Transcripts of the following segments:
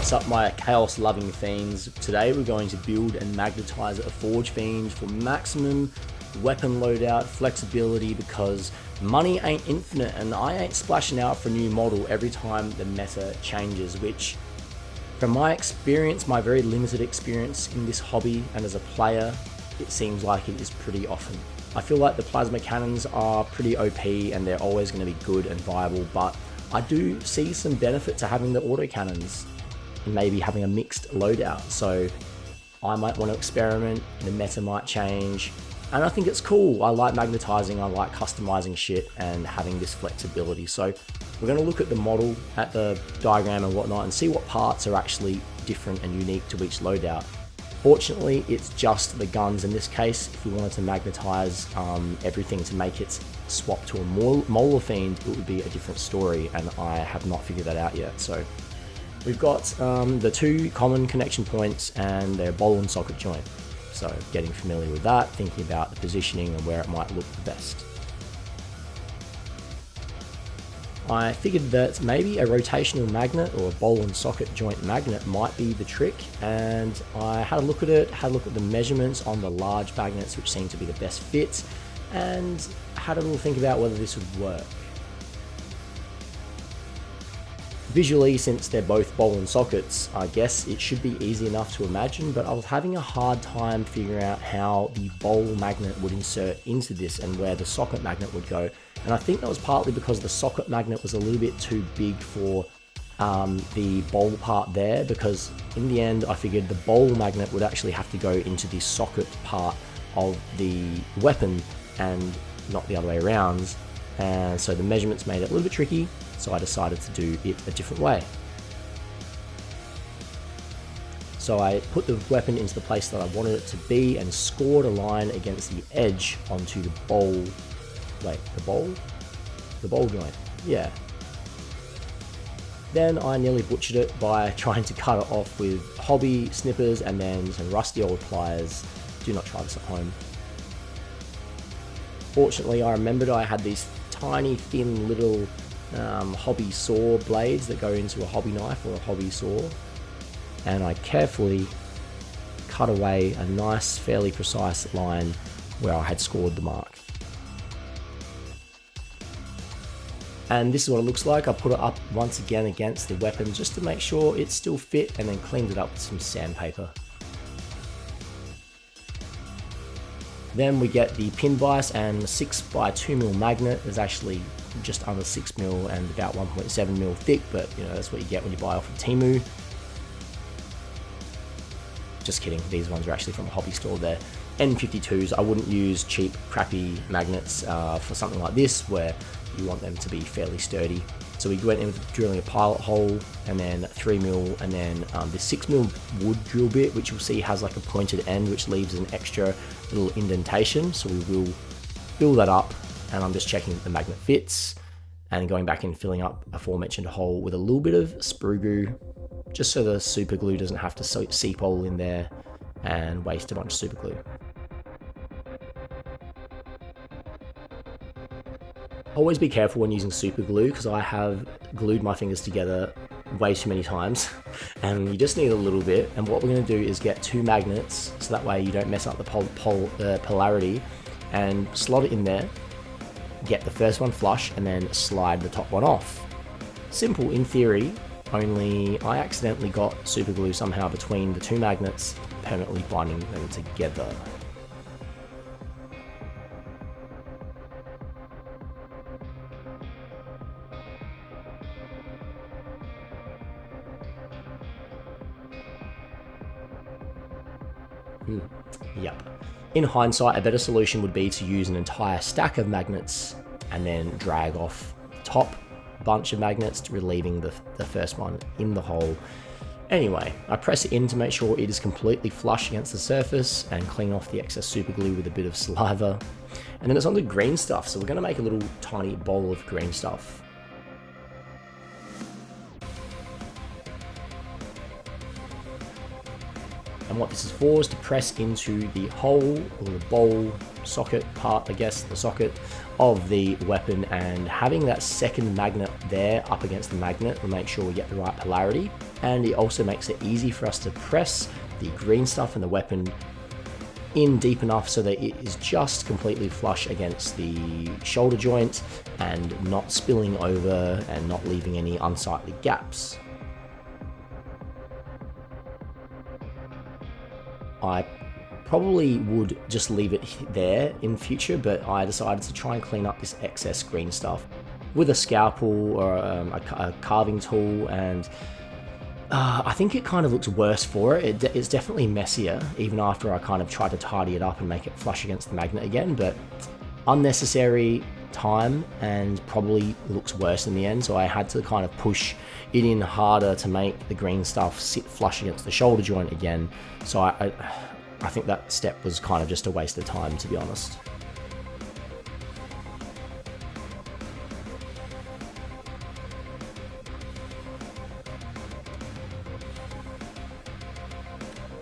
What's up, my chaos loving fiends? Today we're going to build and magnetize a Forge Fiend for maximum weapon loadout flexibility, because money ain't infinite and I ain't splashing out for a new model every time the meta changes, which from my experience, my very limited experience in this hobby and as a player, it seems like it is pretty often. I feel like the plasma cannons are pretty OP and they're always going to be good and viable, but I do see some benefit to having the autocannons and maybe having a mixed loadout. So I might want to experiment, the meta might change, and I think it's cool. I like magnetizing, I like customizing shit and having this flexibility. So we're going to look at the model, at the diagram and whatnot, and see what parts are actually different and unique to each loadout. Fortunately, it's just the guns in this case. If we wanted to magnetize everything to make it swap to a Molar Fiend, it would be a different story, and I have not figured that out yet. So we've got the two common connection points and their ball and socket joint. So getting familiar with that, thinking about the positioning and where it might look the best. I figured that maybe a rotational magnet or a ball and socket joint magnet might be the trick, and I had a look at it, had a look at the measurements on the large magnets which seemed to be the best fit, and had a little think about whether this would work. Visually, since they're both ball and sockets, I guess it should be easy enough to imagine, but I was having a hard time figuring out how the ball magnet would insert into this and where the socket magnet would go. And I think that was partly because the socket magnet was a little bit too big for the bowl part there, because in the end I figured the bowl magnet would actually have to go into the socket part of the weapon and not the other way around. And so the measurements made it a little bit tricky, so I decided to do it a different way. So I put the weapon into the place that I wanted it to be and scored a line against the edge onto the bowl. Wait, the bowl joint, yeah. Then I nearly butchered it by trying to cut it off with hobby snippers and then some rusty old pliers. Do not try this at home. Fortunately, I remembered I had these tiny, thin little hobby saw blades that go into a hobby knife or a hobby saw, and I carefully cut away a nice, fairly precise line where I had scored the mark. And this is what it looks like. I put it up once again against the weapon just to make sure it still fit, and then cleaned it up with some sandpaper. Then we get the pin vise and 6x2mm magnet. Is actually just under 6mm and about 1.7mm thick, but you know, that's what you get when you buy off of Temu. Just kidding, these ones are actually from a hobby store. They're N52s. I wouldn't use cheap, crappy magnets for something like this, where you want them to be fairly sturdy. So we went in with drilling a pilot hole, and then 3mm, and then the 6mm wood drill bit, which you'll see has like a pointed end, which leaves an extra little indentation. So we will fill that up, and I'm just checking that the magnet fits, and going back and filling up aforementioned hole with a little bit of sprue glue, just so the super glue doesn't have to seep all in there and waste a bunch of super glue. Always be careful when using super glue, because I have glued my fingers together way too many times, and you just need a little bit. And what we're going to do is get two magnets, so that way you don't mess up the polarity, and slot it in there, get the first one flush, and then slide the top one off. Simple in theory, only I accidentally got super glue somehow between the two magnets, permanently binding them together. Yep. In hindsight, a better solution would be to use an entire stack of magnets and then drag off the top bunch of magnets, relieving the first one in the hole. Anyway, I press it in to make sure it is completely flush against the surface, and clean off the excess super glue with a bit of saliva. And then it's on the green stuff, so we're going to make a little tiny bowl of green stuff. And what this is for is to press into the hole or the bowl socket part, I guess, the socket of the weapon, and having that second magnet there up against the magnet will make sure we get the right polarity. And it also makes it easy for us to press the green stuff in the weapon in deep enough so that it is just completely flush against the shoulder joint and not spilling over and not leaving any unsightly gaps. I probably would just leave it there in future, but I decided to try and clean up this excess green stuff with a scalpel or a carving tool, and I think it kind of looks worse for it. It's definitely messier, even after I kind of tried to tidy it up and make it flush against the magnet again, but unnecessary time and probably looks worse in the end. So I had to kind of push it in harder to make the green stuff sit flush against the shoulder joint again. So I think that step was kind of just a waste of time, to be honest.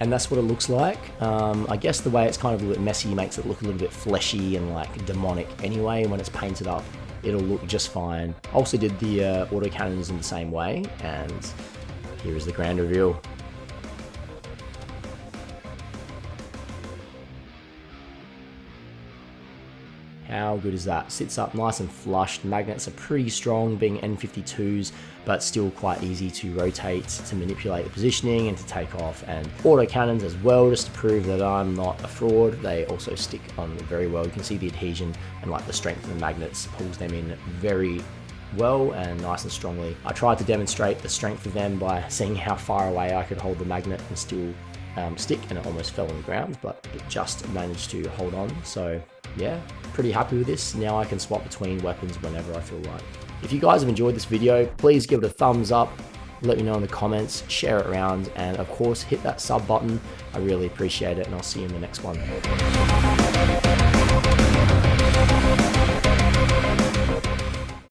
And that's what it looks like. I guess the way it's kind of a little bit messy makes it look a little bit fleshy and like demonic anyway. When it's painted up, it'll look just fine. I also did the autocannons in the same way, and here is the grand reveal. How good is that? Sits up nice and flush. The magnets are pretty strong, being N52s, but still quite easy to rotate, to manipulate the positioning and to take off. And autocannons as well, just to prove that I'm not a fraud. They also stick on very well. You can see the adhesion and like the strength of the magnets pulls them in very well and nice and strongly. I tried to demonstrate the strength of them by seeing how far away I could hold the magnet and still stick, and it almost fell on the ground, but it just managed to hold on. So yeah, pretty happy with this. Now I can swap between weapons whenever I feel like. If you guys have enjoyed this video, please give it a thumbs up, let me know in the comments, share it around, and of course hit that sub button. I really appreciate it, and I'll see you in the next one.